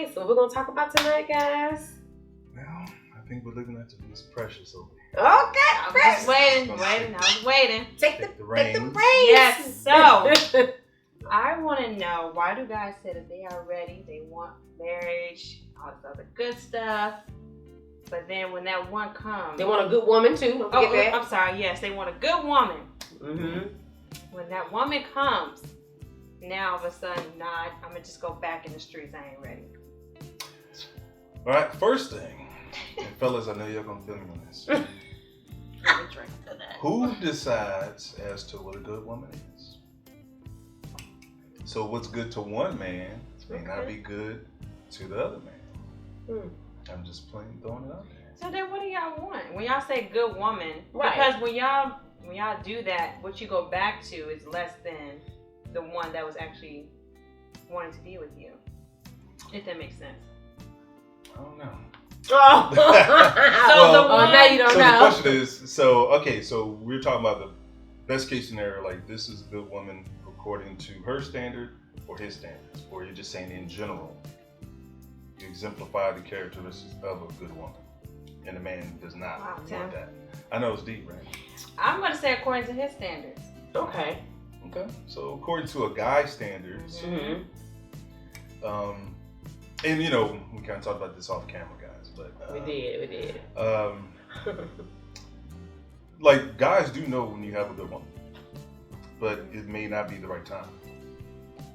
right, so we're gonna talk about tonight, guys. Well, I think we're looking at Miss Precious over here. Okay, I was just waiting. I was waiting. Take the reins. reins. Yes. So I want to know, why do guys say that they are ready, they want marriage, all this other good stuff, but then when that one comes, They want a good woman too. Don't forget that. I'm sorry. Yes, they want a good woman. Mm-hmm. When that woman comes, now all of a sudden, nah, I'm gonna just go back in the streets. I ain't ready. All right, first thing, and fellas, I know you're gonna feel me on this. I'm a drink for that. Who decides as to what a good woman is? So what's good to one man may not be good to the other man. I'm just plain throwing it out there. So then, what do y'all want when y'all say good woman? Right. Because when y'all do that, what you go back to is less than the one that was actually wanting to be with you. If that makes sense. I don't know. Oh. Well, now you don't So know. the question is, so we're talking about the best case scenario, like this is a good woman according to her standard or his standards, or you're just saying in general, you exemplify the characteristics of a good woman, and the man does not want that. I know it's deep, right? I'm going to say according to his standards. Okay. Okay. So according to a guy's standards, Mm-hmm. and you know, we kind of talked about this off camera, guys, but We did. Like guys do know when you have a good woman, but it may not be the right time.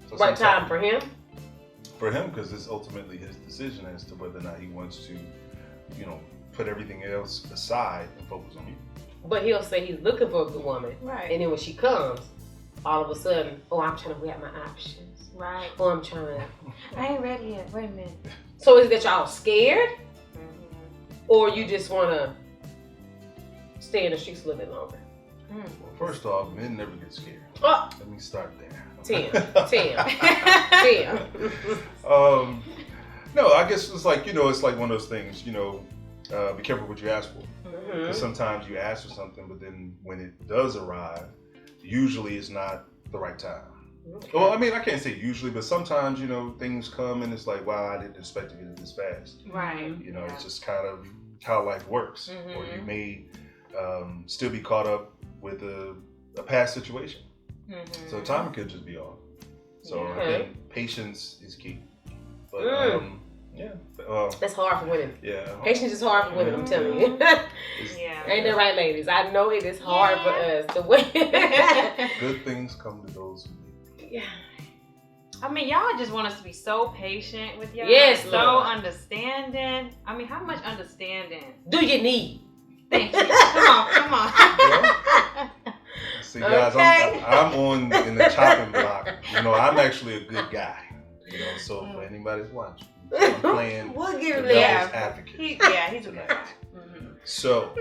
So Right time for him? For him, because it's ultimately his decision as to whether or not he wants to, you know, put everything else aside and focus on you. But he'll say he's looking for a good woman. Right. And then when she comes, all of a sudden, I'm trying to weigh out my options. Right. I'm trying to... I ain't ready yet. Wait a minute. So is that y'all scared? Mm-hmm. Or you just want to stay in the streets a little bit longer? Well, first off, men never get scared. Oh. Let me start there. 10. No, I guess it's like, you know, it's like one of those things, you know, be careful what you ask for. Because sometimes you ask for something, but then when it does arrive, usually it's not the right time. Okay. Well, I mean, I can't say usually, but sometimes, you know, things come and it's like, wow, I didn't expect to get it this fast. Right. You know, it's just kind of how life works. Or you may still be caught up with a past situation. So timing could just be off. So I think patience is key. But that's hard for women. Yeah. Patience is hard for women, I'm telling you. Yeah. Ain't that right, ladies? I know it is hard for us to wait. Good things come to those who wait. Yeah. I mean, y'all just want us to be so patient with y'all. Yes, so Lord. understanding. I mean, how much understanding Do you need? Thank you. Come on. See, guys, I'm on in the chopping block. You know, I'm actually a good guy. You know, so for anybody's watching, I'm playing We'll give the him devil's that. advocate. He's a good guy. So,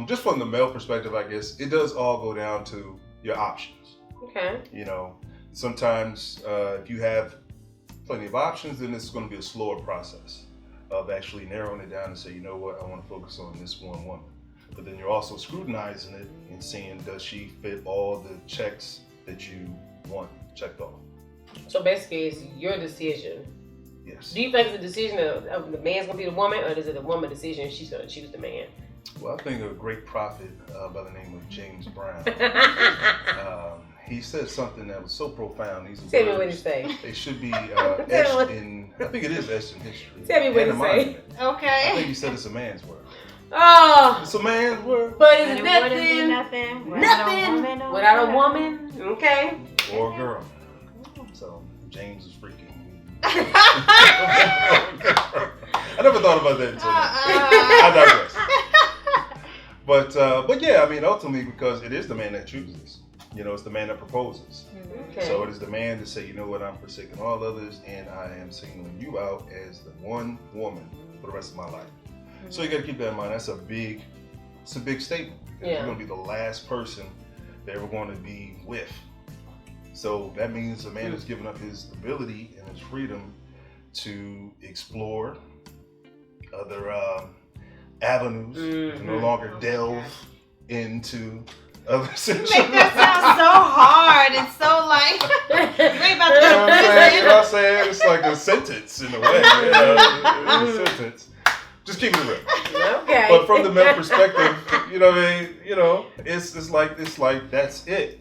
just from the male perspective, I guess it does all go down to your options. Okay. You know, sometimes if you have plenty of options, then it's going to be a slower process of actually narrowing it down and say, you know what, I want to focus on this one woman. But then you're also scrutinizing it and seeing, does she fit all the checks that you want checked off? So basically, it's your decision. Yes. Do you think it's a decision of the man's gonna be the woman, or is it a woman decision and she's gonna choose the man? Well, I think a great prophet by the name of James Brown, he said something that was so profound. These Tell me what he words, say. they should be etched in, I think it is etched in history. Tell me what and he a say. monument. Okay. I think he said it's a man's word. Oh, It's a man's word. but And it's it wouldn't be nothing nothing without a woman. Okay. Or a girl. So James is freaking. I never thought about that until now. I digress. But yeah, I mean, ultimately, because it is the man that chooses. You know, it's the man that proposes. Okay. So it is the man to say, you know what, I'm forsaking all others, and I am singling you out as the one woman for the rest of my life. So you got to keep that in mind. That's a big statement. Because you're going to be the last person they're ever going to be with. So that means the man has given up his ability and his freedom to explore other avenues, to no longer delve into other You situations. make that sound so hard and so like you ain't about to You know go what I'm to saying? You know prison. what I'm saying? It's like a sentence in a way. You know? It's a sentence. Just keep it real. Okay. But from the male perspective, you know what I mean? You know, it's like that's it.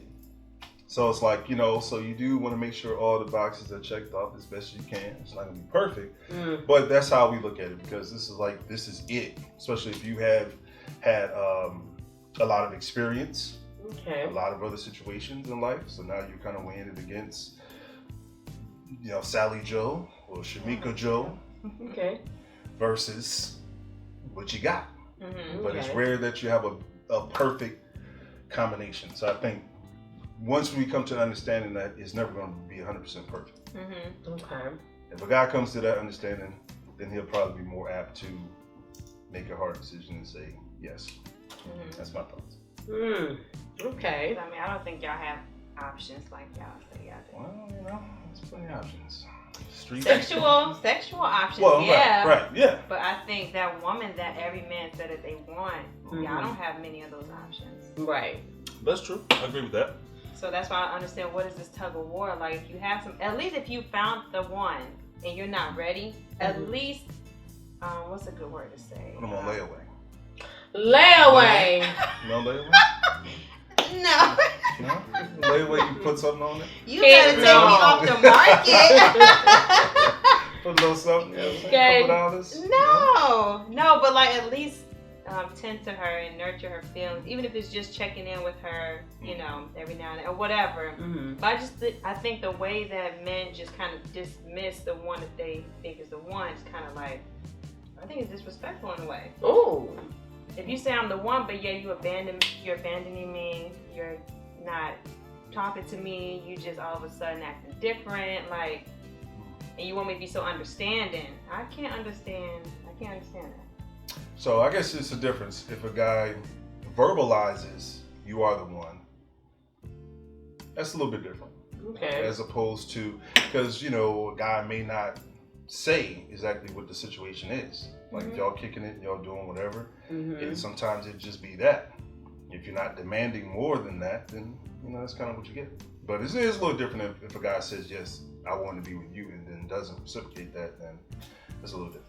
So it's like, you know, so you do want to make sure all the boxes are checked off as best you can. It's not gonna be perfect, but that's how we look at it, because this is it. Especially if you have had a lot of experience, a lot of other situations in life. So now you're kind of weighing it against, you know, Sally Joe or Shamika Joe, versus what you got. But it's rare that you have a perfect combination. So I think once we come to the understanding that it's never going to be 100% perfect. If a guy comes to that understanding, then he'll probably be more apt to make a hard decision and say yes. That's my thoughts. Okay. I mean, I don't think y'all have options like y'all say y'all do. Well, you know, there's plenty of options. Sexual options, well, yeah. Right, yeah. But I think that woman that every man said that they want, y'all don't have many of those options. Right. That's true. I agree with that. So that's why I understand what is this tug of war. Like if you have some, at least if you found the one and you're not ready, at least, what's a good word to say? Put them on layaway. Layaway. No layaway? No. No? Layaway, you put something on it? You gotta take me off the market. Put a little something, you know what I'm saying? Okay. $2. No, but like at least tend to her and nurture her feelings, even if it's just checking in with her, you know, every now and then or whatever. But I think the way that men just kind of dismiss the one that they think is the one is kind of like, I think it's disrespectful in a way. Ooh. If you say I'm the one, but yeah, you're abandoning me, you're not talking to me, you just all of a sudden acting different, like, and you want me to be so understanding. I can't understand that. So I guess it's a difference if a guy verbalizes you are the one. That's a little bit different. Okay. As opposed to, because, you know, a guy may not say exactly what the situation is. Like if y'all kicking it, y'all doing whatever, and sometimes it just be that. If you're not demanding more than that, then, you know, that's kind of what you get. But it is a little different if a guy says, yes, I want to be with you, and then doesn't reciprocate that, then it's a little different.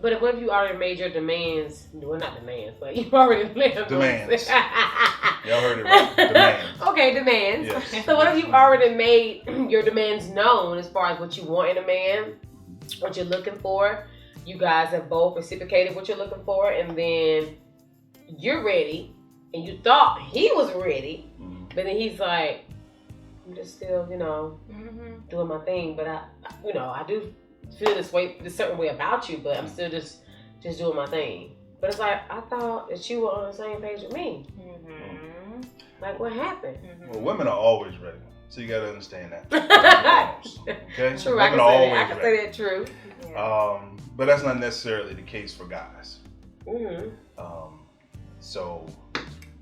But what if you already made your demands? Well, not demands, but you already made demands. Y'all heard it right. Demands. Okay, demands. Yes. So what if you've already made your demands known as far as what you want in a man, what you're looking for? You guys have both reciprocated what you're looking for, and then you're ready, and you thought he was ready, but then he's like, I'm just still, you know, doing my thing, but I do feel this certain way about you, but I'm still just doing my thing. But it's like, I thought that you were on the same page with me. Like, what happened? Well, women are always ready, so you got to understand that. Okay? True, Women I can say that. True. But that's not necessarily the case for guys. So,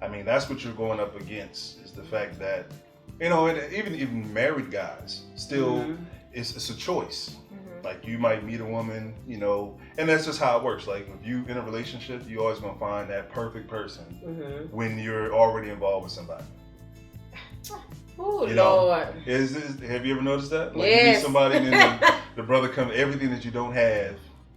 I mean, that's what you're going up against, is the fact that, you know, and even married guys, still, it's a choice. Like, you might meet a woman, you know, and that's just how it works. Like, if you in a relationship, you're always going to find that perfect person when you're already involved with somebody. Oh, you Lord. Have you ever noticed that? Like, yes. You meet somebody and then the brother comes, everything that you don't have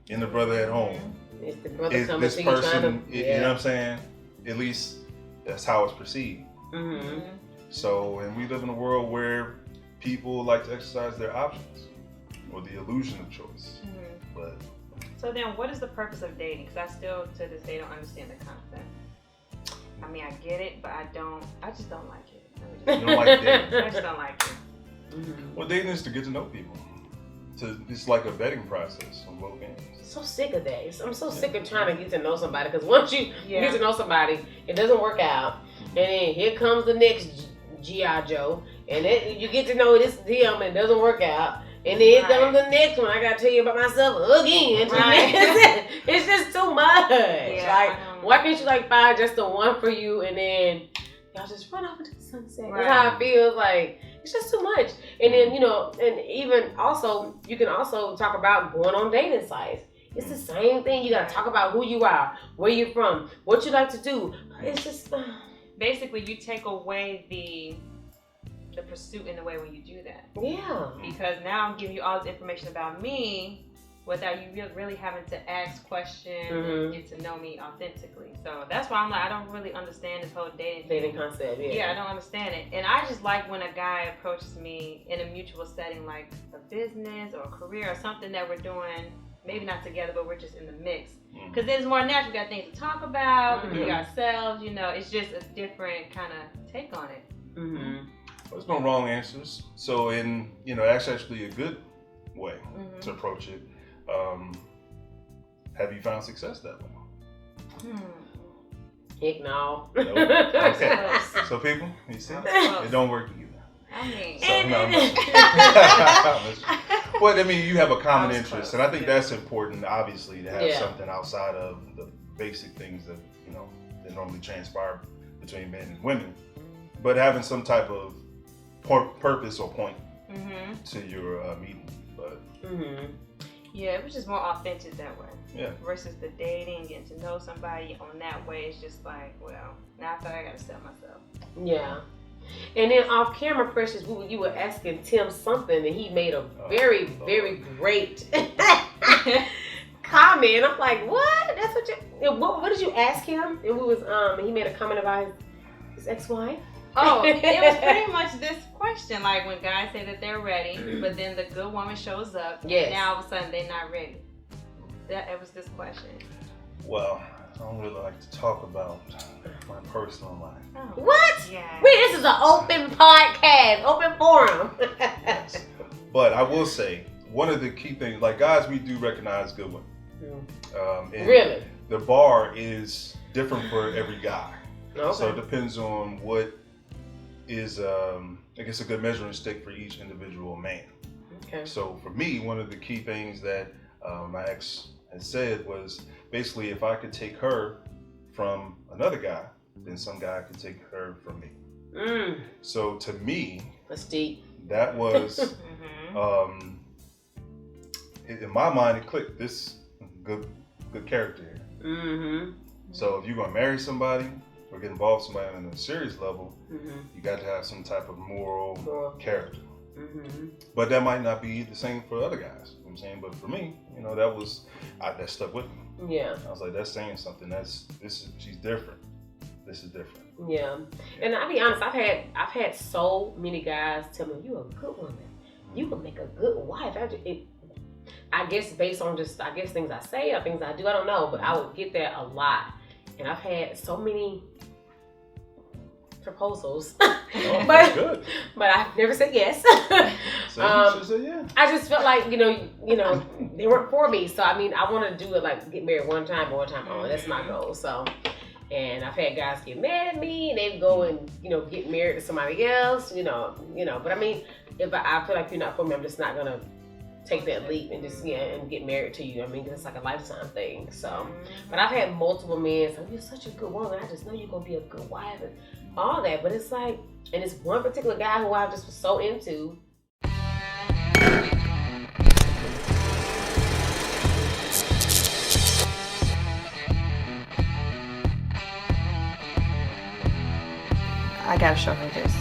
in the brother at home. It's the brother coming this to person, you, you know what I'm saying? At least that's how it's perceived. So, and we live in a world where people like to exercise their options or the illusion of choice. But so then, what is the purpose of dating? Because I still, to this day, don't understand the concept. I mean, I get it, but I just don't like it. You don't like dating? I just don't like it. Well, dating is to get to know people. It's like a vetting process on both ends. So sick of that. I'm so sick of trying to get to know somebody, because once you get to know somebody, it doesn't work out, and then here comes the next G.I. Joe, and you get to know this him, and it doesn't work out, and then here comes the next one. I gotta tell you about myself again. It's just too much. Like, why can't you find just the one for you, and then y'all just run off into the sunset? That's how it feels. Like, it's just too much. And then, you know, and even also, you can also talk about going on dating sites. It's the same thing. You gotta talk about who you are, where you're from, what you like to do. It's just, basically you take away the pursuit in the way when you do that. Yeah. Because now I'm giving you all this information about me without you really having to ask questions and get to know me authentically. So that's why I'm like, I don't really understand this whole dating concept. Yeah, I don't understand it. And I just like when a guy approaches me in a mutual setting, like a business or a career or something that we're doing, maybe not together, but we're just in the mix. Because then it's more natural. We got things to talk about. We can be ourselves. You know, it's just a different kind of take on it. Well, there's no wrong answers. So that's actually a good way to approach it. Have you found success that way? Heck no. Nope. Okay. So people, you see, it don't work either. I mean, but I mean, you have a common interest, and I think that's important. Obviously, to have something outside of the basic things that that normally transpire between men and women, but having some type of purpose or point to your meeting. But yeah, it was just more authentic that way. Yeah. Versus the dating, getting to know somebody on that way, it's just like, well, now I feel like I gotta sell myself. Yeah. And then off camera, Precious, you were asking Tim something, and he made a very, very great comment. I'm like, what? That's what you? What did you ask him? And he made a comment about his ex-wife. Oh, it was pretty much this question, like when guys say that they're ready, but then the good woman shows up. Yes. And now all of a sudden they're not ready. It was this question. Well, I don't really like to talk about my personal life. Oh. What? Yeah. Wait, this is an open podcast, open forum. Yes. But I will say, one of the key things, like guys, we do recognize good women. And really? The bar is different for every guy. Okay. So it depends on what is, I guess, a good measuring stick for each individual man. Okay. So for me, one of the key things that my ex had said was basically if I could take her from another guy, then some guy could take her from me. So to me, that's deep. That was, in my mind, it clicked. This good character here. So if you're gonna marry somebody or get involved with somebody on a serious level, you got to have some type of moral character. But that might not be the same for other guys. You know what I'm saying, but for me, that stuck with me. Yeah. I was like, that's saying something. She's different. This is different. Yeah. And I'll be honest, I've had so many guys tell me, "You're a good woman. You can make a good wife." I guess based on just things I say or things I do, I don't know, but I would get that a lot. And I've had so many proposals, but I've never said yes. So you said yeah. I just felt like they weren't for me. So I mean, I want to do it like get married one time only. That's my goal. So, and I've had guys get mad at me, and they go and get married to somebody else. But I mean, if I feel like you're not for me, I'm just not gonna take that leap and just and get married to you. I mean, it's like a lifetime thing. So, but I've had multiple men say, "You're such a good woman. I just know you're gonna be a good wife." And all that, but it's like, and it's one particular guy who I just was so into. I gotta show her this.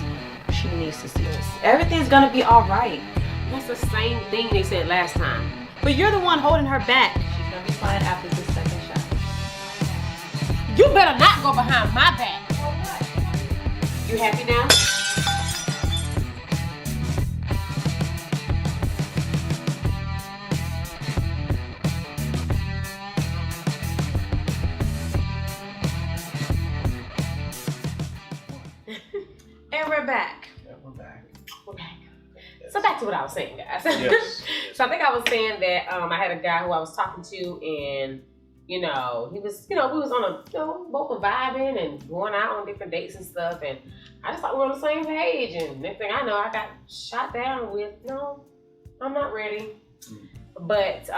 She needs to see this. Everything's gonna be all right. That's the same thing they said last time. But you're the one holding her back. She's gonna be fine after this second shot. You better not go behind my back. You happy now? And we're back. Yeah, we're back. Yes. So back to what I was saying, guys. Yes. So I think I was saying that I had a guy who I was talking to, and he was, we was on both were vibing and going out on different dates and stuff, and I just thought we were on the same page, and next thing I know, I got shot down with, no, I'm not ready. But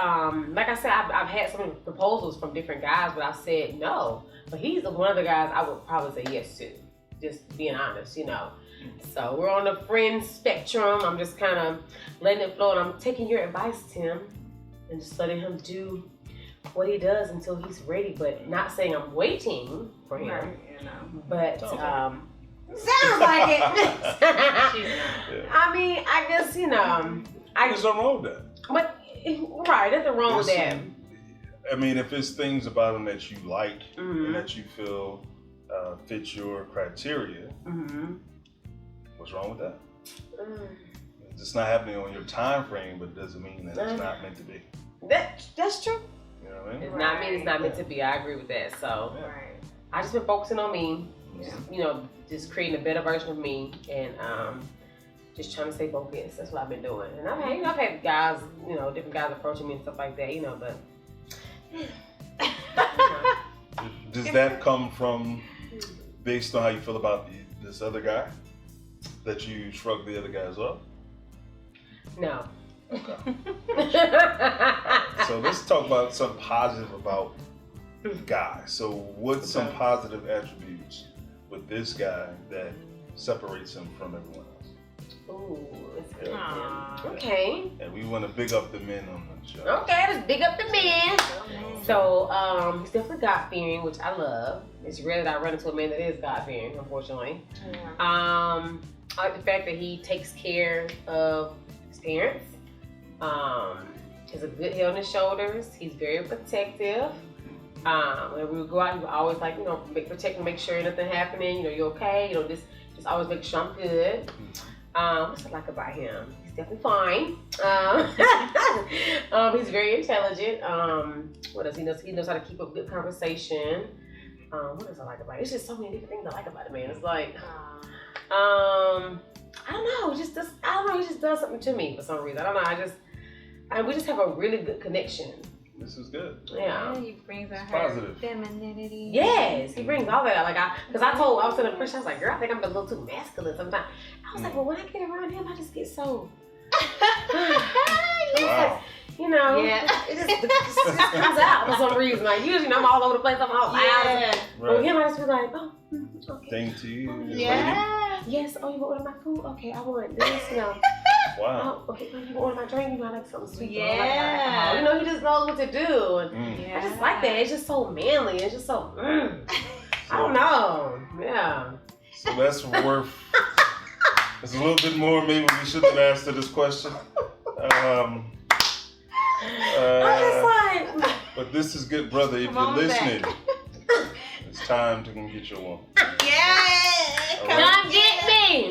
like I said, I've had some proposals from different guys, but I said no. But he's one of the guys I would probably say yes to, just being honest, So we're on the friend spectrum. I'm just kind of letting it flow, and I'm taking your advice, Tim, and just letting him do what he does until he's ready. But not saying I'm waiting for him. Right, you know. But sounds like it. I mean, I guess there's nothing wrong with that. But right, nothing wrong with that. I mean, if it's things about him that you like and that you feel fit your criteria, what's wrong with that? It's just not happening on your time frame, but it doesn't mean that it's not meant to be. That's true. You know what I mean? It's not mean it's not meant to be. I agree with that. So I just been focusing on me. Just creating a better version of me, and just trying to stay focused. That's what I've been doing. And I've had guys, different guys approaching me and stuff like that, but. Does that come from based on how you feel about this other guy? That you shrugged the other guys off? No. Okay. So let's talk about something positive about guys. So what's some positive attributes with this guy that separates him from everyone else? Ooh, it's good. Okay. And we want to big up the men on the show. Okay, let's big up the men. So, he's definitely God-fearing, which I love. It's rare that I run into a man that is God-fearing, unfortunately. I like the fact that he takes care of his parents. Has a good head on his shoulders. He's very protective. When we would go out, he would always protect and make sure nothing happening. You're okay. Just always make sure I'm good. What's I like about him? He's definitely fine. He's very intelligent. What else? He knows how to keep up good conversation. What else I like about him? It's just so many different things I like about him, man. It's like, I don't know. He just does something to me for some reason. I don't know. We just have a really good connection. This is good. Yeah. He brings out positive femininity. Yes, he brings all that out. I was telling Chris, I was like, girl, I think I'm a little too masculine sometimes. I was like, well, when I get around him, I just get so. Wow. It just comes out for some reason. Like usually I'm all over the place, I'm all loud. But with him, I just be like, okay. Dainty. Yes. Oh, you want order my food? Okay, I want this. Wow. Okay, you want order my drink? I like something sweet. Yeah. He just knows what to do. And I just like that. It's just so manly. It's just so. I don't know. Yeah. So that's worth. It's a little bit more. Maybe we shouldn't have asked her this question. But this is good, brother. If you're listening, it's time to get your woman. Yes. Come get me.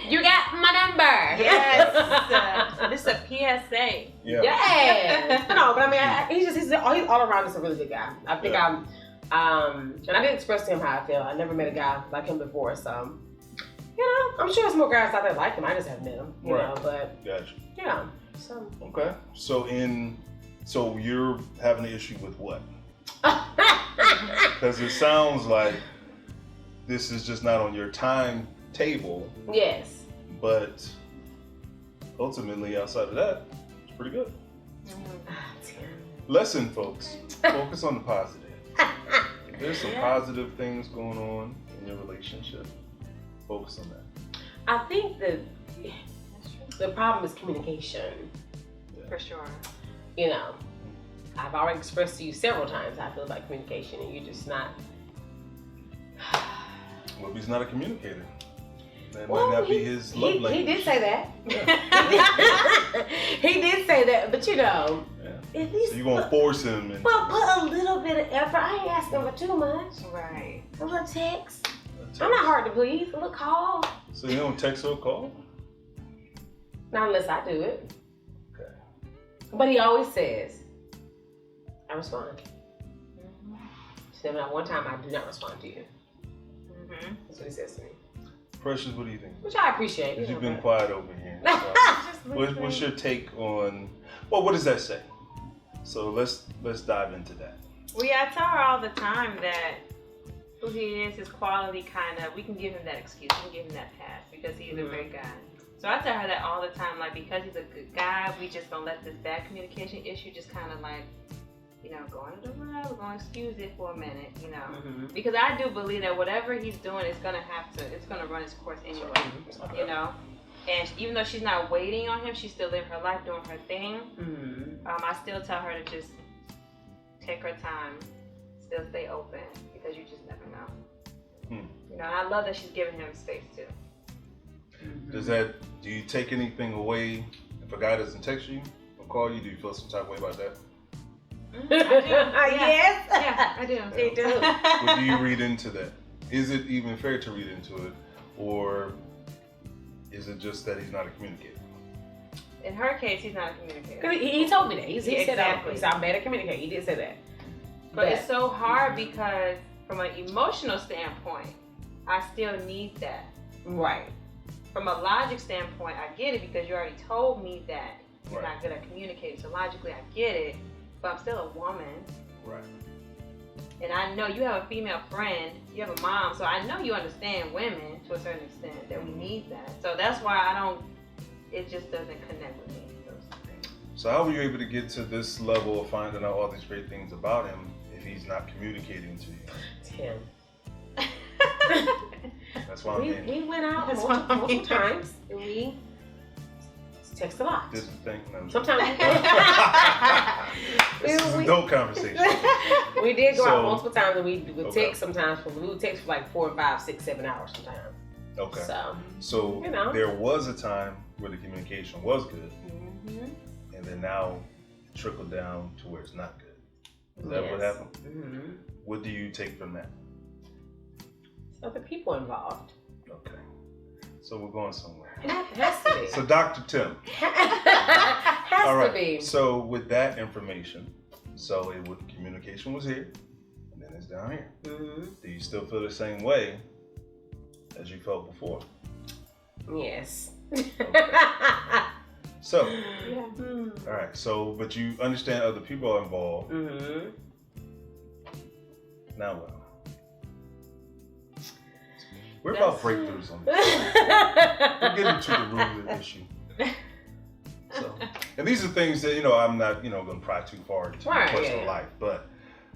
You got my number. Yes. This is a PSA. Yeah. Yes. No, but I mean, he's all around just a really good guy. I think and I didn't express to him how I feel. I never met a guy like him before, so I'm sure there's more guys out there like him. I just haven't met him, you know. But gotcha. Yeah. So. Okay. So you're having an issue with what? Because it sounds like this is just not on your timetable. Yes. But ultimately, outside of that, it's pretty good. Lesson, folks. Focus on the positive. If there's some positive things going on in your relationship, focus on that. I think the problem is communication. For sure. I've already expressed to you several times how I feel about communication, and you're just not. Well, he's not a communicator. That might not be his love language. He did say that. Yeah. He did say that, but at least. So you're going to force him. Well, put a little bit of effort. I ain't asking for too much. Right. A little text. I'm not hard to please. A little call. So you don't text or call? Not unless I do it. Okay. But he always says, I respond. So not one time I do not respond to you. That's what he says to me. Precious, what do you think? Which I appreciate. Because you've been quiet over here. So what's your take on? Well, what does that say? So let's dive into that. Well, yeah, I tell her all the time that who he is, his quality, we can give him that excuse, we can give him that pass because he's a great guy. So I tell her that all the time, because he's a good guy, we just gonna let this bad communication issue just go under the rug. We're gonna excuse it for a minute, because I do believe that whatever he's doing is it's gonna run its course anyway, And even though she's not waiting on him, she's still living her life, doing her thing. I still tell her to just take her time, still stay open, because you just never know. You know, and I love that she's giving him space too. Do you take anything away if a guy doesn't text you or call you? Do you feel some type of way about that? Yes. Yeah, I do. They do. What do you read into that? Is it even fair to read into it, or is it just that he's not a communicator? In her case, he's not a communicator. He told me that. He said Exactly. that. I'm bad at communicating. He did say that. But it's so hard because from an emotional standpoint, I still need that. Right. From a logic standpoint, I get it because you already told me that you're Right. not good at communicating. So logically, I get it, but I'm still a woman. Right. And I know you have a female friend, you have a mom, so I know you understand women to a certain extent that we need that. So that's why it just doesn't connect with me. So how were you able to get to this level of finding out all these great things about him if he's not communicating to you? Tim. That's why I'm here. We went out That's multiple why I'm times and we text a lot. This is the thing. No, Sometimes this is adult conversation. we did go out So- multiple times and we would Okay. text sometimes. We would text for like 4, 5, 6, 7 hours sometimes. Okay. So, you know. There was a time where the communication was good, Mm-hmm. and then now it trickled down to where it's not good. Is that what Yes. happened? Mm-hmm. What do you take from that? Other people involved. Okay. So we're going somewhere. Has to be. So Dr. Tim. Has All to right. be. So with that information, communication was here, and then it's down here. Mm-hmm. Do you still feel the same way as you felt before? Yes. So, Yeah. all right. So, but you understand other people are involved. Mm-hmm. Now what? We're about breakthroughs on this. We're getting to the root of the issue. So, and these are things that, I'm not, going to pry too far into my personal life, but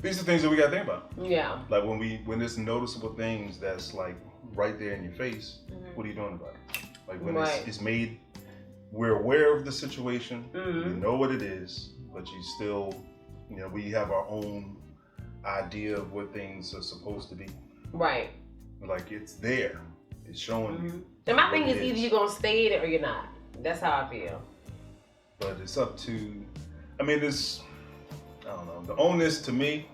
these are things that we got to think about. Yeah. Like when there's noticeable things that's like right there in your face, what are you doing about it? Like when it's made, we're aware of the situation, you know what it is, but you still, we have our own idea of what things are supposed to be. Right. Like it's there, it's showing you. And my thing is either you're going to stay in it or you're not. That's how I feel. But it's up to, I don't know. The onus to me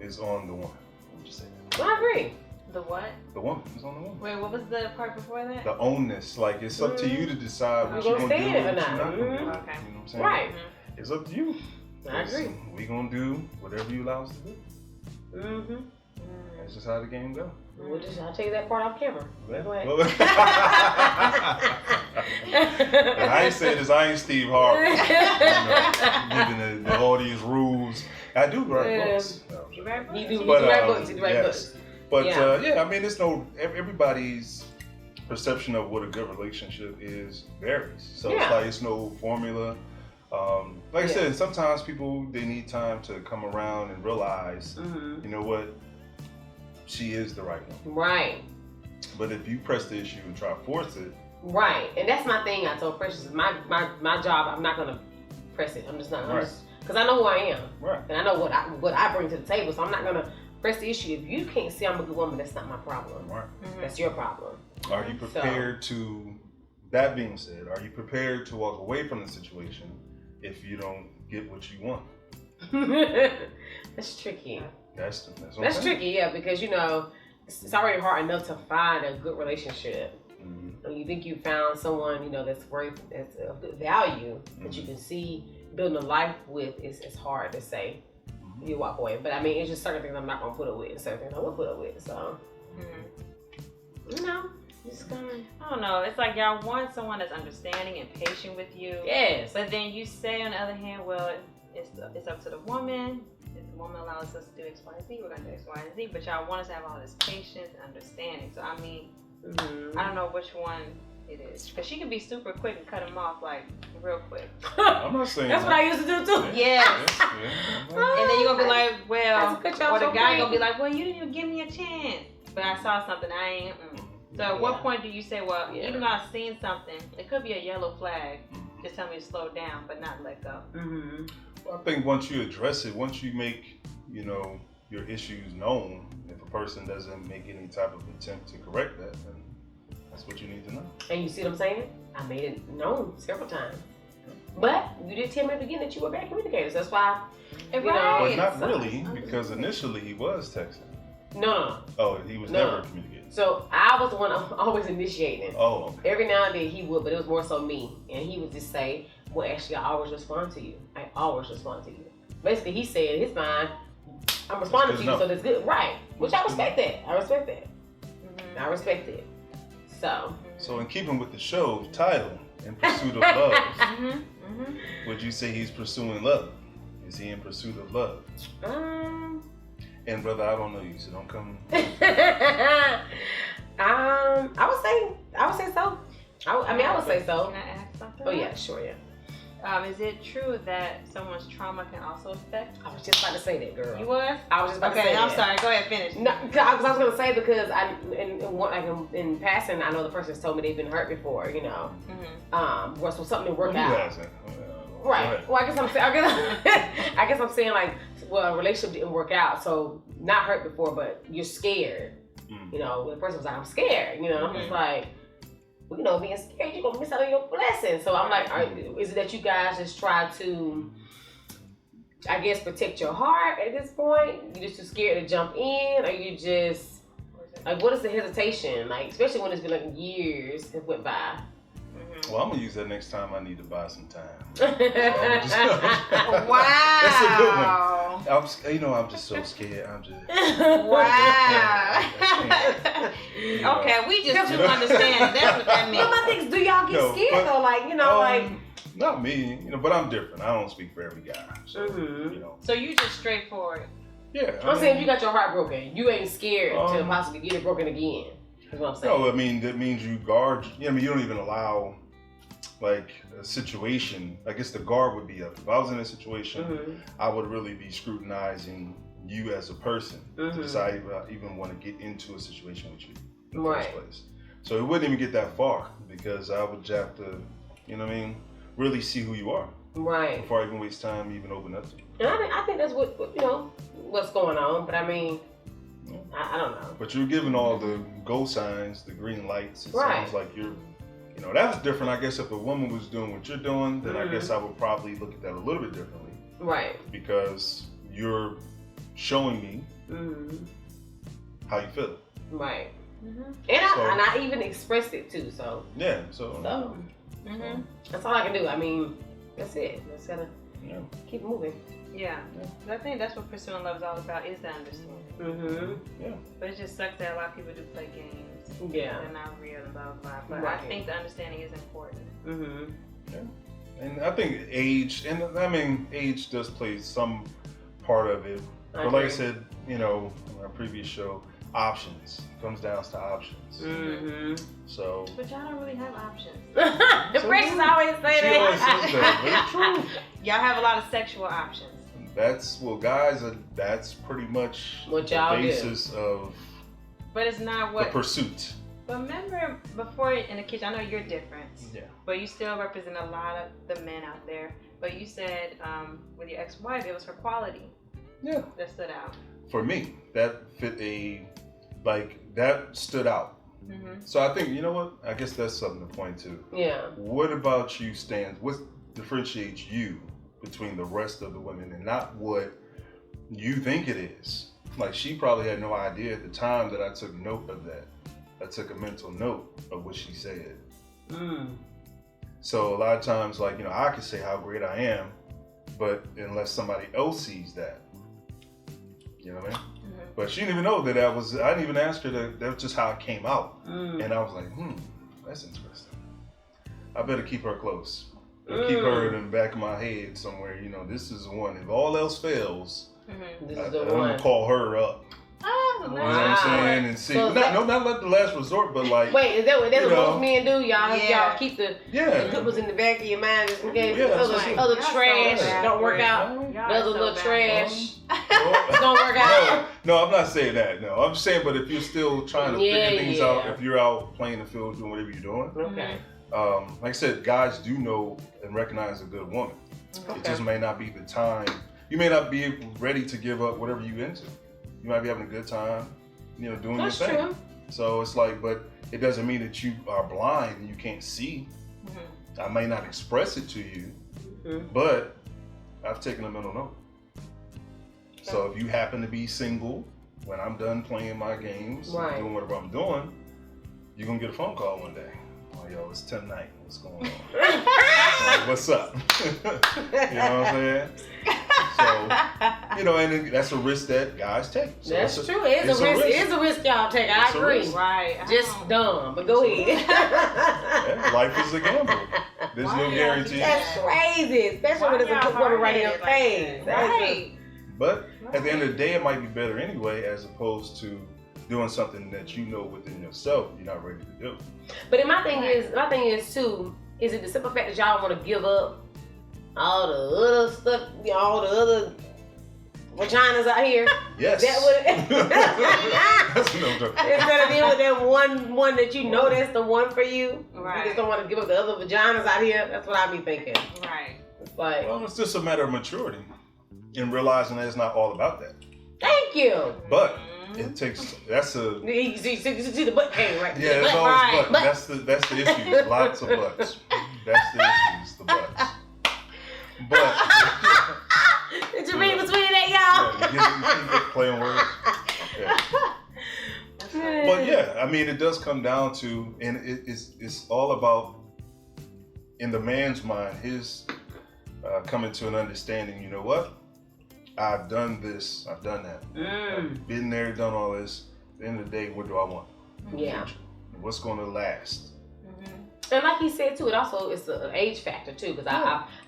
is on the woman. I'll just say that. Well, I agree. The what? The woman is on the woman. Wait, what was the part before that? The onus, like it's up to you to decide what you're You're gonna gonna do stay and in it what or you're not. not gonna do. Okay. You know what I'm saying? Right. It's up to you. I agree. We gonna do whatever you allow us to do. Mm-hmm. That's just how the game goes. I'll tell you that part off camera. Go ahead. And I ain't saying this, I ain't Steve Harvey. Giving the audience rules. I do write books. No. You write books? You do But, write books. You write yes. books. But Yeah. I mean, everybody's perception of what a good relationship is varies. So it's like it's no formula. Like I said, sometimes people they need time to come around and realize, you know what, she is the right one. Right. But if you press the issue and try to force it, right, and that's my thing. I told Precious, my job. I'm not gonna press it. I'm just not. Because I know who I am. right? And I know what I bring to the table. So I'm not gonna press the issue. If you can't see I'm a good woman, that's not my problem. Right. That's your problem. Are you prepared to? That being said, are you prepared to walk away from the situation if you don't get what you want? That's tricky. That's tricky, yeah, because it's already hard enough to find a good relationship. When you think you found someone that's of good value that you can see building a life with, it's hard to say you walk away. But I mean, it's just certain things I'm not gonna put up with, and certain things I will put up with. So just gonna. I don't know. It's like y'all want someone that's understanding and patient with you. Yes. But then you say on the other hand, well, it's up to the woman. If the woman allows us to do X, Y, and Z, we're gonna do X, Y, and Z. But y'all want us to have all this patience and understanding. So I mean, I don't know which one it is, because she can be super quick and cut him off like real quick. I'm not saying that's what I used to do too. Yes. Yeah. And then you're gonna be like, well, or the guy quick. gonna be like, well, you didn't even give me a chance. But I saw something I ain't. So at what point do you say, well, even though I've seen something, it could be a yellow flag, just tell me to slow down, but not let go. I think once you address it, once you make, your issues known, if a person doesn't make any type of attempt to correct that, then that's what you need to know. And you see what I'm saying? I made it known several times. But you did tell me at the beginning that you were bad communicators. That's why, But not really, because initially he was texting. No. Oh, he was never communicating. So I was the one always initiating it. Oh, okay. Every now and then he would, but it was more so me. And he would just say, well, actually, I always respond to you. I always respond to you. Basically, he said in his mind, I'm responding to you, so that's good. Right. Which I respect that. I respect that. Mm-hmm. I respect it. So in keeping with the show title, In Pursuit of Love, would you say he's pursuing love? Is he in pursuit of love? And brother, I don't know you, so don't come. I would say so. I would say so. Can I ask something? Oh yeah, sure, yeah. Is it true that someone's trauma can also affect? I was just about to say that, girl. You was? I was just about to say that. that. I'm sorry. Go ahead, finish. No, I was going to say because in passing, I know the person's told me they've been hurt before, so something didn't work out. Who hasn't? Right. Well, I guess I'm saying like, well, a relationship didn't work out, so not hurt before, but you're scared. When the person was like, I'm scared. It's like, being scared, you're gonna miss out on your blessing. So I'm like, is it that you guys just try to, I guess, protect your heart at this point? You're just too scared to jump in, or you just like, what is the hesitation? Like, especially when it's been like years have went by. Well, I'm gonna use that next time I need to buy some time. Wow. That's a good one. I'm just so scared. I'm just. Wow. Okay, we just don't understand. That's what that means. But my thing is, do y'all get scared though? Like, Not me, but I'm different. I don't speak for every guy. So, So you just straightforward. Yeah. I'm saying if you got your heart broken, you ain't scared to possibly get it broken again. That's what I'm saying. No, that means you guard. You don't even allow. Like a situation, I guess the guard would be up. If I was in a situation, I would really be scrutinizing you as a person to decide if I even want to get into a situation with you in the first place. So it wouldn't even get that far because I would have to, really see who you are. Right. Before I even waste time even open up to you. And I think that's what what's going on. But I mean, I don't know. But you're giving all the go signs, the green lights. It sounds like you're. That's different. I guess if a woman was doing what you're doing, then I guess I would probably look at that a little bit differently. Right. Because you're showing me how you feel. Right. And I even expressed it too. So. Yeah. So. That's all I can do. I mean, that's it. Just gotta keep moving. Yeah. I think that's what pursuing love is all about, is the understanding. Yeah. But it just sucks that a lot of people do play games. Yeah. They're not real about life. But I think the understanding is important. Yeah. And I think age does play some part of it. But like I said, in our previous show, options. It comes down to options. So. But y'all don't really have options. Precious always say that. She always says that. Very true. Y'all have a lot of sexual options. That's pretty much what y'all the basis of. But it's not what the pursuit. But remember, before in the kitchen, I know you're different. Yeah. But you still represent a lot of the men out there. But you said with your ex-wife, it was her quality. Yeah. That stood out. For me, that fit that stood out. So I think, I guess that's something to point to. Yeah. What about you what differentiates you between the rest of the women and not what you think it is? Like, she probably had no idea at the time that I took note of that. I took a mental note of what she said. So a lot of times, I could say how great I am, but unless somebody else sees that, you know what I mean? But she didn't even know that I didn't even ask her that was just how it came out. And I was like, that's interesting. I better keep her close. Keep her in the back of my head somewhere, this is the one. If all else fails, I'm gonna call her up. Oh, you know what I'm saying? And see, not like the last resort, but like. Wait, is that what most men do? Y'all keep the good ones in the back of your mind just in case other trash don't work out. Other little trash don't work out. No, I'm not saying that. No, I'm just saying, but if you're still trying to figure things out, if you're out playing the field, doing whatever you're doing. Okay. Like I said, guys do know and recognize a good woman. It just may not be the time. You may not be ready to give up whatever you into. You might be having a good time, doing your thing. True. So it's like, but it doesn't mean that you are blind and you can't see. Mm-hmm. I may not express it to you, but I've taken a mental note. Okay. So if you happen to be single when I'm done playing my games, doing whatever I'm doing, you're going to get a phone call one day. Oh, yo, it's tonight. What's going on? Like, what's up? You know what I'm saying? So, and that's a risk that guys take. So that's true. It's a risk. It is a risk y'all take. I agree. Right. Just dumb, but go ahead. Yeah, life is a gamble. There's no guarantee. That's crazy, especially when it's a good woman right in your face. Right. But at the end of the day, it might be better anyway, as opposed to doing something that you know within yourself you're not ready to do. But my thing is too, is it the simple fact that y'all want to give up all the other stuff, all the other vaginas out here? Yes. That would that's no joke. Instead of dealing with that one that you know that's the one for you. Right. You just don't want to give up the other vaginas out here. That's what I be thinking. Right. It's like, well, it's just a matter of maturity and realizing that it's not all about that. Thank you. But it takes, that's a... You see the butt came right there. Yeah, there's always butt. That's the issue. Lots of butts. That's the issues, the butts. But... Did you read between that, y'all? Yeah, you keep playing words. Yeah. But yeah, I mean, it does come down to, and it's all about, in the man's mind, his coming to an understanding, you know what? I've done this, I've done that. I've been there, done all this. At the end of the day, what do I want? Yeah. What's going to last? And like he said too, it's an age factor too. Because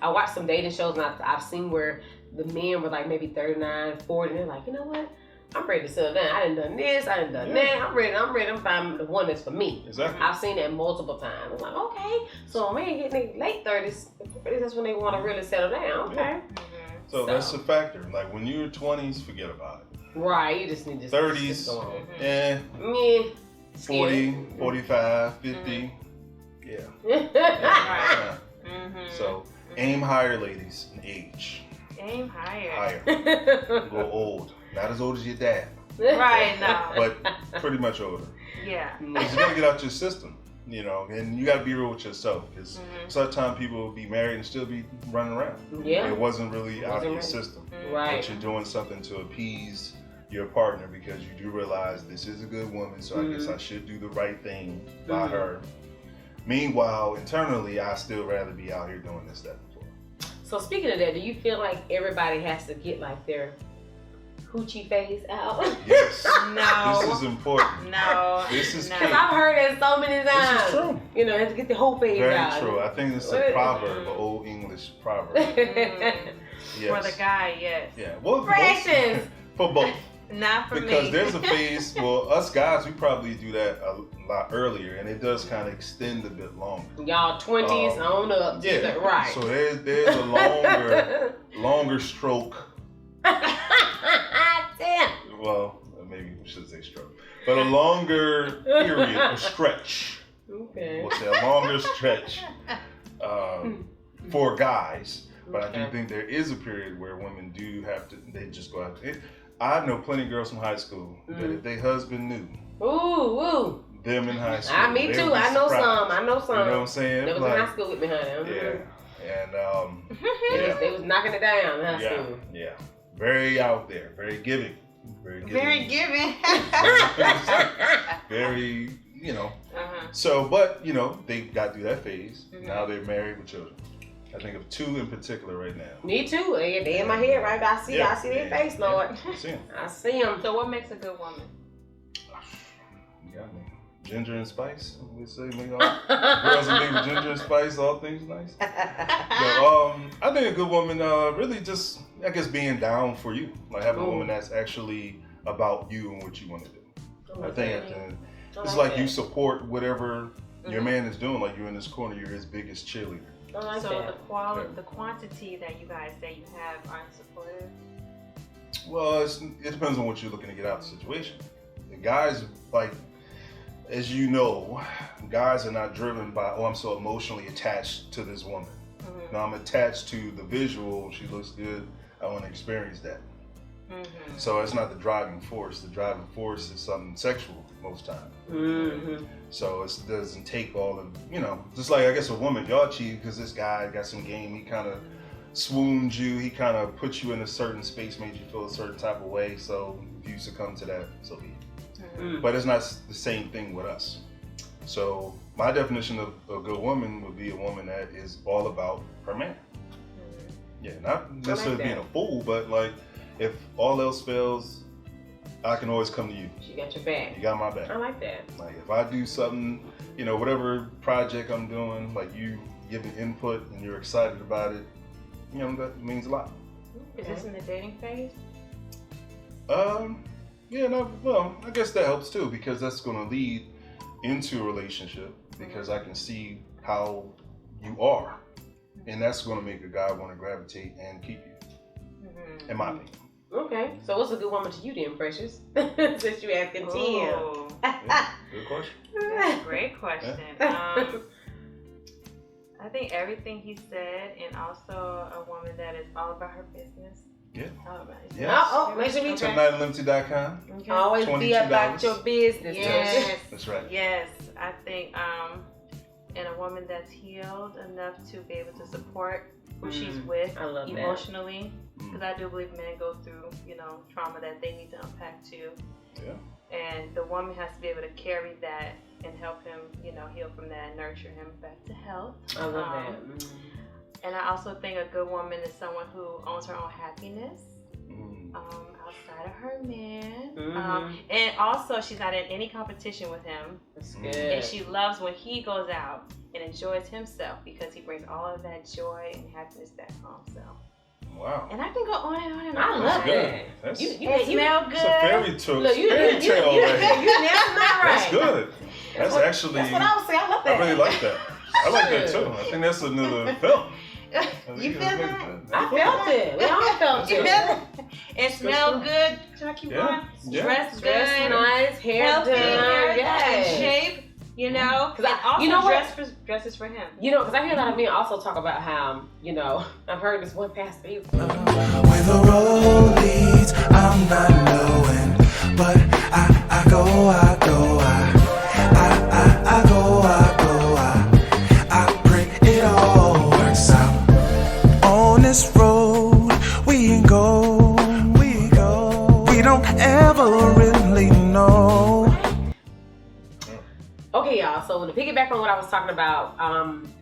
I watched some dating shows and I've seen where the men were like maybe 39, 40, and they're like, you know what? I'm ready to settle down. I done this, I done that. I'm ready to find the one that's for me. Exactly. I've seen that multiple times. I'm like, okay. So when man getting in their late 30s, that's when they want to really settle down. Okay. Yeah. So that's a factor. Like when you're 20s, forget about it. Right. You just need to 30s, 40, 45, 50. Yeah. So aim higher, ladies, in age. Aim higher. Higher. Go old. Not as old as your dad. Right, no. But pretty much older. Yeah. Because you got to get out your system, and you got to be real with yourself. Because sometimes people will be married and still be running around. Yeah. It wasn't really out of your system. Right. But you're doing something to appease your partner because you do realize this is a good woman, so I guess I should do the right thing by her. Meanwhile, internally, I still rather be out here doing this, that, and before. So speaking of that, do you feel like everybody has to get like their hoochie phase out? Yes. No. This is important. No. This is key. Because I've heard it so many times. This is true. Have to get the whole phase out. Very true. I think it's a proverb, an old English proverb. Yes. For the guy, yes. Yeah. Well, Precious. For both. Not for me. Because there's a phase, well, us guys, we probably do that a lot earlier, and it does kind of extend a bit longer. Y'all 20s on up. Yeah. Right. So there's a longer stroke. Damn. Well, maybe we should say stroke. But a longer period, a stretch. Okay. We'll say a longer stretch for guys. But I do think there is a period where women do have to, they just go out. I know plenty of girls from high school that if their husband knew them in high school. Me too. I know some. You know what I'm saying? They was in high school with me, honey. Yeah. And they was knocking it down in high school. Yeah. Very out there. Very giving. Very giving. Very, So, but, they got through that phase. Now they're married with children. I think of two in particular right now. Me too. They in my head, right? I see their face, Lord. I see them. So what makes a good woman? Ginger and spice. We say girls are big with ginger and spice, all things nice. But, I think a good woman really just, I guess, being down for you. Like having a woman that's actually about you and what you want to do. I think it's like you support whatever your man is doing. Like you're in this corner, you're his biggest cheerleader. So the quantity that you guys say you have aren't supportive? Well, it depends on what you're looking to get out of the situation. The guys, like, as you know, guys are not driven by, I'm so emotionally attached to this woman. Now I'm attached to the visual. She looks good. I want to experience that. So it's not the driving force. The driving force is something sexual most times. So it doesn't take all of, just like I guess a woman, y'all cheat because this guy got some game. He kind of swooned you. He kind of put you in a certain space, made you feel a certain type of way. So if you succumb to that, so be it. But it's not the same thing with us. So my definition of a good woman would be a woman that is all about her man. Yeah, not necessarily being a fool, but like if all else fails, I can always come to you. She got your back. You got my back. I like that. Like if I do something, whatever project I'm doing, like you give me input and you're excited about it, that means a lot. Is this in the dating phase? Well, I guess that helps too because that's going to lead into a relationship because I can see how you are, and that's going to make a guy want to gravitate and keep you. In my opinion. Okay, so what's a good woman to you then, Precious? Since you asking Tim. Good question. That's a great question. I think everything he said, and also a woman that is all about her business. Yeah. Yes. Make sure we TonightunLimited.com. Okay. Always be about your business. Yes. That's right. Yes. I think, and a woman that's healed enough to be able to support who she's with emotionally. Because I do believe men go through, trauma that they need to unpack too. Yeah. And the woman has to be able to carry that and help him, heal from that and nurture him back to health. I love that. And I also think a good woman is someone who owns her own happiness outside of her man. And also she's not in any competition with him. That's good. And she loves when he goes out and enjoys himself because he brings all of that joy and happiness back home. So. Wow. And I can go on and on and on. I love that. That's you smell good. It's a fairy tale. Look, you never right. That's good. That's actually. That's what I was saying. I love that. I really like that. I like that too. I think that's another film. You feel that? I felt it. We all felt it. And smell good. Should I keep going? Dress good. Nice. Hair healthy, done. in shape. Because dresses for him. Because I hear a lot of men also talk about how, I've heard this one pastor. Where the road leads, I'm not knowing, but I go, I pray it all works out. On this road, we don't ever really know. Okay, y'all. So to piggyback on what I was talking about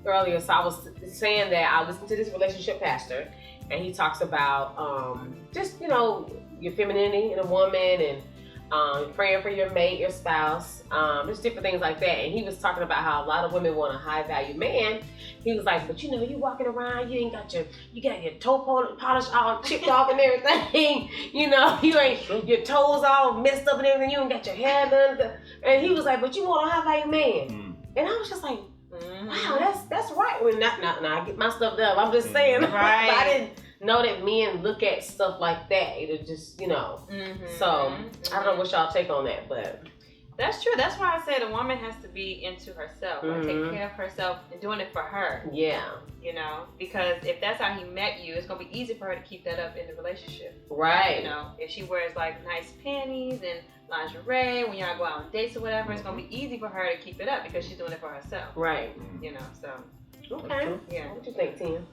earlier, so I was saying that I listened to this relationship pastor, and he talks about just your femininity in a woman and praying for your mate, your spouse, just different things like that. And he was talking about how a lot of women want a high value man. He was like, but you walking around, you got your toe polish all chipped off and everything. You ain't your toes all messed up and everything. You ain't got your hair done. And he was like, but you want a high value man. And I was just like, wow, that's right. Well, I get my stuff done. I'm just saying, right. I didn't know that men look at stuff like that. It'll just, So I don't know what y'all take on that, but that's true. That's why I said a woman has to be into herself, taking care of herself and doing it for her. Yeah. Because if that's how he met you, it's gonna be easy for her to keep that up in the relationship. Right. If she wears like nice panties and lingerie when y'all go out on dates or whatever, it's gonna be easy for her to keep it up because she's doing it for herself. Right. So. Okay. Yeah. What you think, Tim?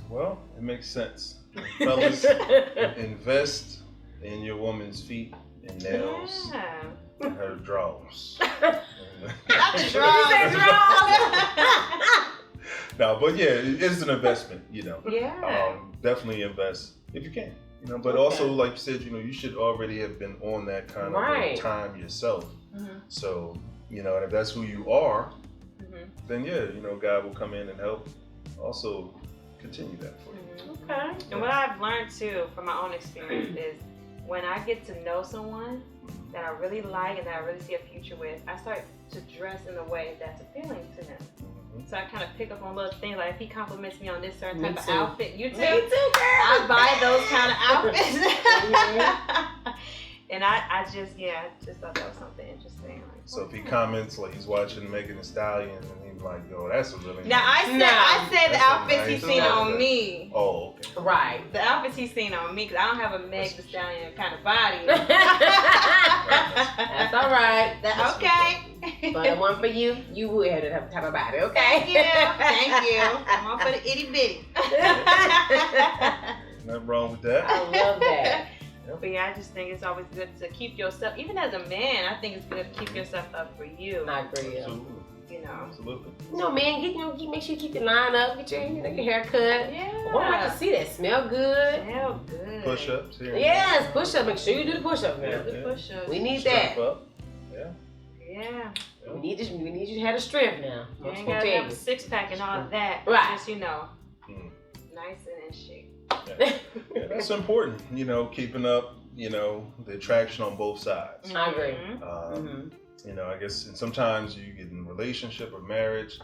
Well, it makes sense. Fellas, invest in your woman's feet and nails and her drawers. No, but yeah, it's an investment, Yeah. Definitely invest if you can. But also, like you said, you should already have been on that kind of time yourself. So, and if that's who you are, then God will come in and help also continue that for you. Okay. And what I've learned too from my own experience is when I get to know someone that I really like and that I really see a future with, I start to dress in a way that's appealing to them. So I kind of pick up on little things, like if he compliments me on this certain type of outfit, you too? Me too, girl. I buy those kind of outfits. And I just thought that was something interesting. So if he comments like he's watching Megan Thee Stallion and he's like, yo, that's a really now nice. I said the outfits nice he's seen on me. Oh, okay. Right. The outfits he's seen on me, because I don't have a Meg Thee Stallion kind of body. That's all right. Okay. But the one for you, you would have that type of body, okay? Thank you. I'm on for the itty bitty. Nothing wrong with that. I love that. But yeah, I just think it's always good to keep yourself, even as a man, I think it's good to keep yourself up for you. I agree. Absolutely. You know. Absolutely. No, man, make sure you keep your line up, get your hair cut. Yeah. Boy, I can see that. Smell good. Smell good. Push-ups here. Yes, push-up. Make sure you do the push-up, man. The push-ups. We need Strap that. up. Yeah. Yeah. We need you to have the strength now. You ain't gotta have a six-pack and all of that. Right. Just, nice and in shape. Yeah, that's important. Keeping up, the attraction on both sides. I agree. I guess, and sometimes you get in a relationship or marriage,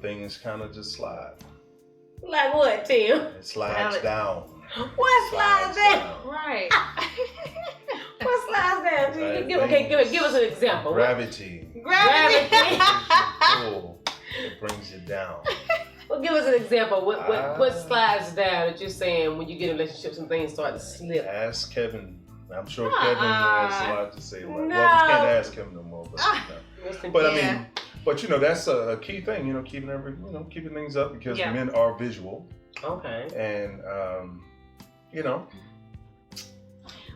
things kind of just slide. Like what, Tim? It slides down. What slides down? Right. What slides down? Give us an example. Gravity. Gravity. It brings you down. Well, give us an example. What slides down that you're saying when you get in relationships and things start to slip? Ask Kevin. I'm sure Kevin has a lot to say. Well, we can't ask him no more. But that's a key thing. Keeping things up because men are visual. Okay. And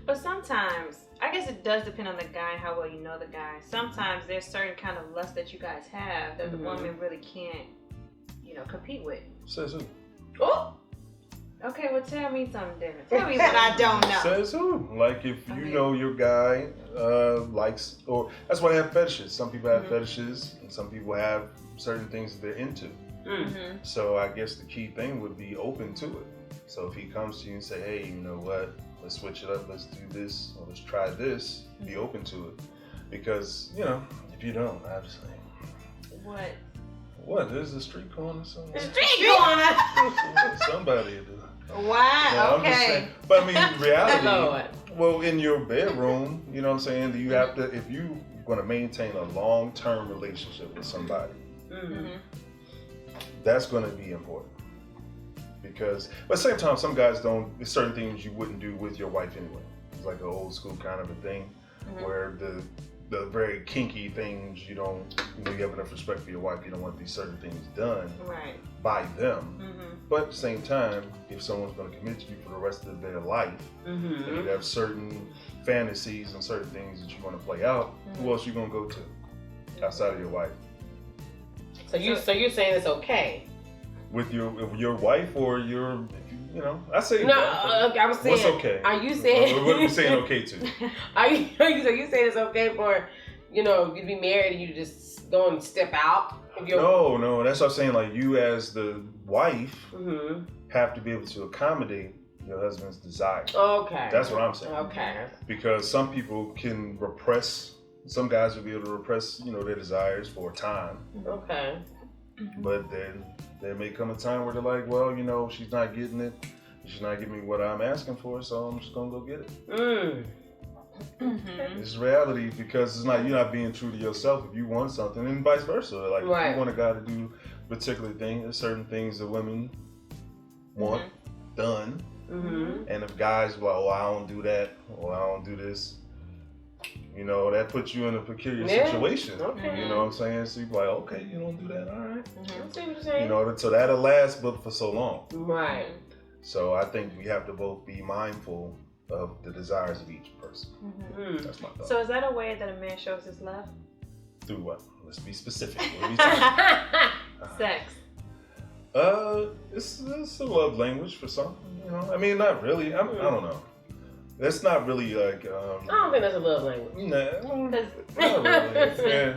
But sometimes, I guess it does depend on the guy, how well you know the guy. Sometimes there's certain kind of lust that you guys have that the woman really can't, compete with. Says who? Oh. Okay, well tell me something different. Tell me what I don't know. Says who? Like if you know your guy likes, or that's why they have fetishes. Some people have fetishes, and some people have certain things that they're into. Mm-hmm. So I guess the key thing would be open to it. So if he comes to you and say, hey, you know what? Let's switch it up. Let's do this, or let's try this. Be open to it, because if you don't, obviously. What? What? There's a street corner somewhere. Street corner. Somebody will do it. Wow. No, Okay. But I mean, reality. Lord. Well, in your bedroom, you know what I'm saying? You have to, if you're going to maintain a long-term relationship with somebody, that's going to be important. Because, but at the same time, some guys don't. There's certain things you wouldn't do with your wife anyway. It's like an old school kind of a thing, where the very kinky things you have enough respect for your wife. You don't want these certain things done by them. But at the same time, if someone's going to commit to you for the rest of their life, and you have certain fantasies and certain things that you want to play out, who else you going to go to outside of your wife? So you're saying it's okay with your wife or I say no. I'm saying what's okay. Are you saying what are we saying okay to? Are you saying it's okay for you to be married and you just go and step out? No, that's what I'm saying. Like you as the wife have to be able to accommodate your husband's desire. Okay. That's what I'm saying. Okay. Because some people can repress. Some guys will be able to repress, their desires for a time. Okay. But then there may come a time where they're like, well, she's not getting it. She's not giving me what I'm asking for, so I'm just gonna go get it. It's reality because you're not being true to yourself if you want something, and vice versa. Like if you want a guy to do a particular thing, there's certain things that women want done, and if guys are like, oh, I don't do that, or I don't do this. That puts you in a peculiar situation. Okay. You know what I'm saying? So you're like, okay, you don't do that, all right. I see what you're saying. So that'll last but for so long. Right. So I think we have to both be mindful of the desires of each person. That's my thought. So is that a way that a man shows his love? Through what? Let's be specific. What are we talking about? Sex. It's a love language for some. I mean, not really. I don't know. That's not really like. I don't think that's a love language. Nah, Because not really.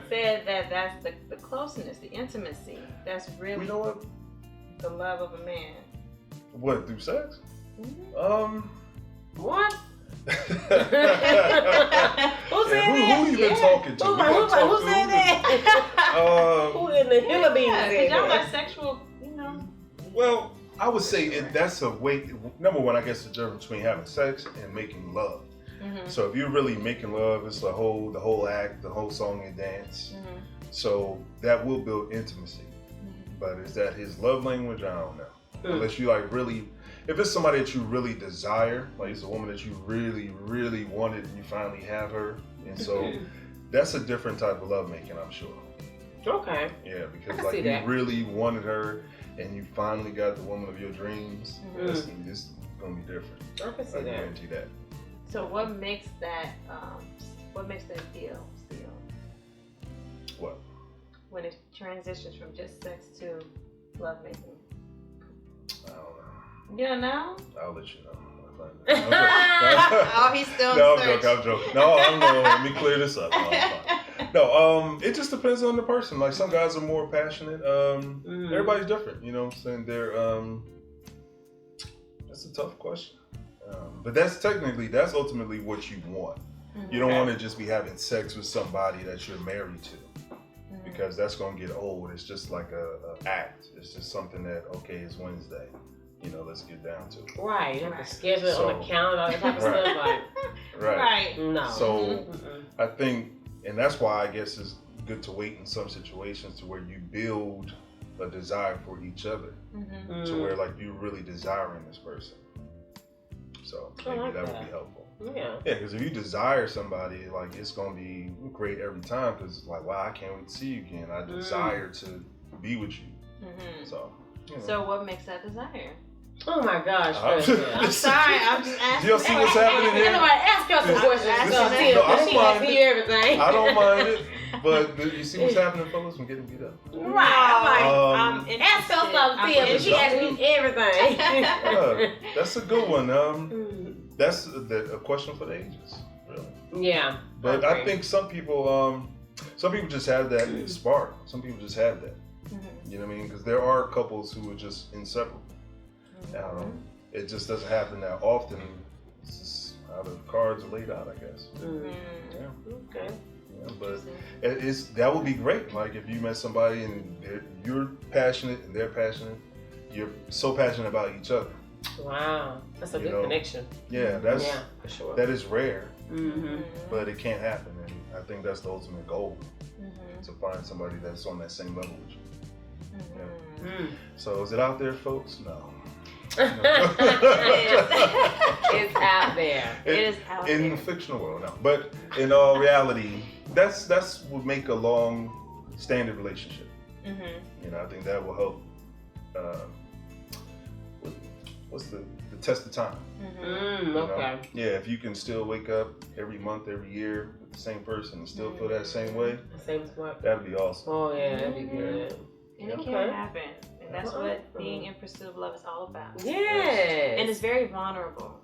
said that that's the closeness, the intimacy. That's really You know what? the love of a man. What, through sex? What? Who said that? you been talking to? Who said that? Who in the Hilla Beans said because y'all that? are sexual, Well, I would say that's a way. Number one, I guess the difference between having sex and making love. So if you're really making love, it's the whole act, the whole song and dance. So that will build intimacy. But is that his love language? I don't know. Unless you like really, if it's somebody that you really desire, like it's a woman that you really, really wanted and you finally have her. And so that's a different type of love making, I'm sure. Okay. Yeah, because like you really wanted her and you finally got the woman of your dreams. It's gonna be different. I can see I guarantee that. So what makes that feel? What? When it transitions from just sex to lovemaking? I don't know. You don't know? I'll let you know. Oh, he's still No, I'm joking. No, let me clear this up. No, it just depends on the person. Like some guys are more passionate. Everybody's different. You know what I'm saying? That's a tough question. But that's ultimately what you want. You don't want to just be having sex with somebody that you're married to. Because that's going to get old. It's just like a act. It's just something that, okay, it's Wednesday. You know, let's get down to it. Right. You have to schedule it on the calendar, all that type of stuff. Like, right. No. So I think, and that's why I guess it's good to wait in some situations to where you build a desire for each other. To where like you're really desiring this person. So maybe that would be helpful. Yeah. Yeah, because if you desire somebody, like it's gonna be great every time. Because it's like, wow, I can't wait to see you again. I desire to be with you. So. You know. So what makes that desire? Oh my gosh! I'm sorry, I'm just asking. You see what's happening here? Nobody ask us some questions. She wants to hear everything. I don't mind it, but you see what's happening, fellas? I'm getting beat up. Right. I'm ask us something, but she asked me everything. That's a good one. That's a question for the ages, really. Yeah. But I think some people just have that spark. Some people just have that. You know what I mean? Because there are couples who are just inseparable. I don't know. It just doesn't happen that often. It's just how the cards are laid out, I guess. Yeah. Okay. Yeah, but that would be great. Like if you met somebody and you're passionate and they're passionate, you're so passionate about each other. Wow, that's a good connection. Yeah, for sure. That is rare, but it can't happen. And I think that's the ultimate goal, to find somebody that's on that same level with you. Yeah. So is it out there, folks? No. It's out there. It is out there. In the fictional world, no. But in all reality, that's would make a long-standing relationship. You know, I think that will help. What's the test of time? Okay. Yeah, if you can still wake up every month, every year with the same person and still feel that same way, that'd be awesome. Oh yeah, that'd be good. And it can happen. And that's what being in pursuit of love is all about. Yes. And it's very vulnerable.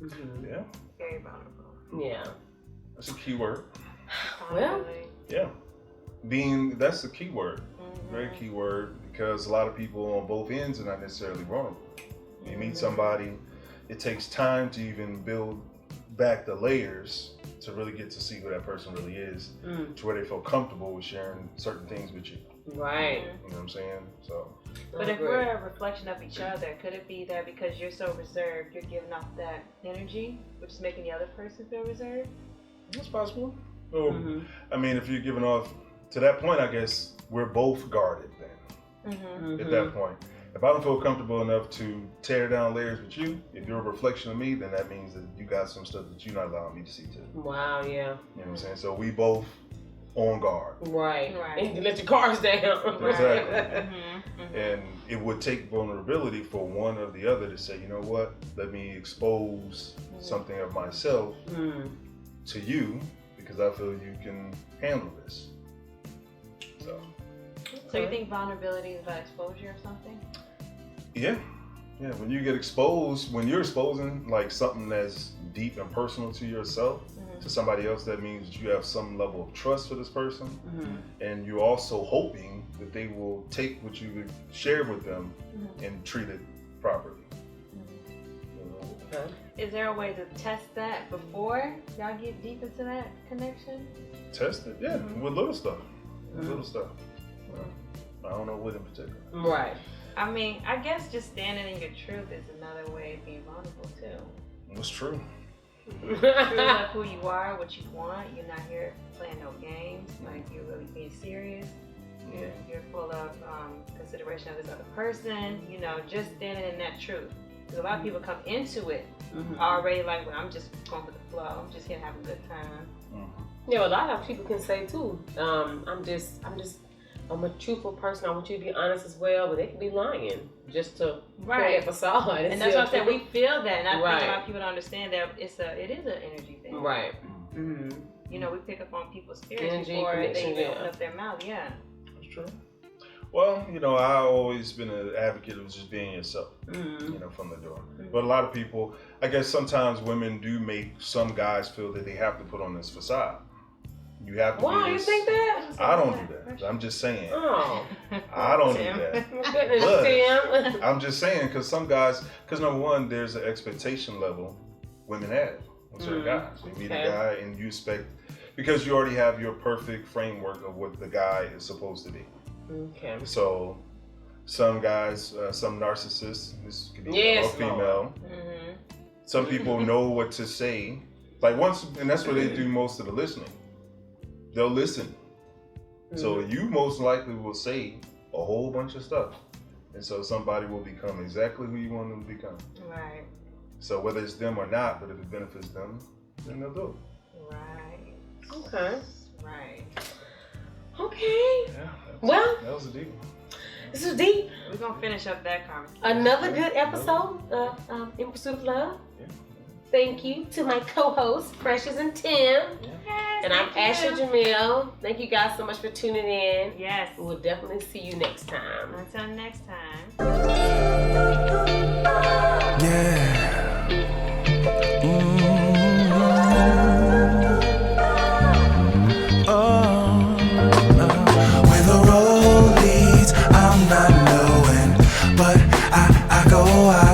Yeah. Very vulnerable. Yeah. That's a key word. Well. Yeah. That's the key word. Very key word, because a lot of people on both ends are not necessarily vulnerable. You meet somebody, it takes time to even build back the layers to really get to see who that person really is, to where they feel comfortable with sharing certain things with you. Right. You know what I'm saying? So. But if we're a reflection of each other, could it be that because you're so reserved, you're giving off that energy, which is making the other person feel reserved? That's possible. Well, I mean, if you're giving off to that point, I guess we're both guarded then. At that point. If I don't feel comfortable enough to tear down layers with you, if you're a reflection of me, then that means that you got some stuff that you're not allowing me to see too. Wow, yeah. You know what I'm saying? So we both on guard. Right. And you let your cars down. Exactly. And it would take vulnerability for one or the other to say, you know what, let me expose something of myself to you because I feel you can handle this. So you think vulnerability is about exposure or something? Yeah. Yeah, when you get exposed, when you're exposing like something that's deep and personal to yourself, to somebody else, that means that you have some level of trust for this person. And you're also hoping that they will take what you share with them and treat it properly. Is there a way to test that before y'all get deep into that connection? Test it, yeah, with little stuff. Little stuff. I don't know what in particular. Right. I mean, I guess just standing in your truth is another way of being vulnerable too. That's true. True love who you are, what you want. You're not here playing no games. Like, you're really being serious. You're full of consideration of this other person. You know, just standing in that truth. Because a lot of people come into it already like, well, I'm just going with the flow. I'm just here to have a good time. Yeah, a lot of people can say too. I'm a truthful person. I want you to be honest as well, but they can be lying just to put that facade. And that's what I'm saying. We feel that, and I think a lot of people don't understand that it is an energy thing. Right. You know, we pick up on people's spirits before they even open up their mouth. Yeah. That's true. Well, you know, I've always been an advocate of just being yourself, you know, from the door. But a lot of people, I guess sometimes women do make some guys feel that they have to put on this facade. You have to. Why? You think that? I don't do that. I'm just saying. Oh. I don't do that. Goodness, Tim. I'm just saying, because some guys, because number one, there's an expectation level women have with certain guys. You meet a guy and you expect, because you already have your perfect framework of what the guy is supposed to be. Okay. So some guys, some narcissists, this could be male or female. Some people know what to say. Like once, and that's what they do most of the listening. They'll listen. So you most likely will say a whole bunch of stuff. And so somebody will become exactly who you want them to become. Right. So whether it's them or not, but if it benefits them, then they'll do it. Right. Okay. Right. Okay. Yeah. That was a deep one. This is deep. We're going to finish up that conversation. Another good episode of In Pursuit of Love. Yeah. Thank you to my co-hosts, Precious and Tim. Yes, And I'm Ashley Jamil. Thank you guys so much for tuning in. Yes. We'll definitely see you next time. Until next time. Yeah. Where the road leads, I'm not knowing, but I go out.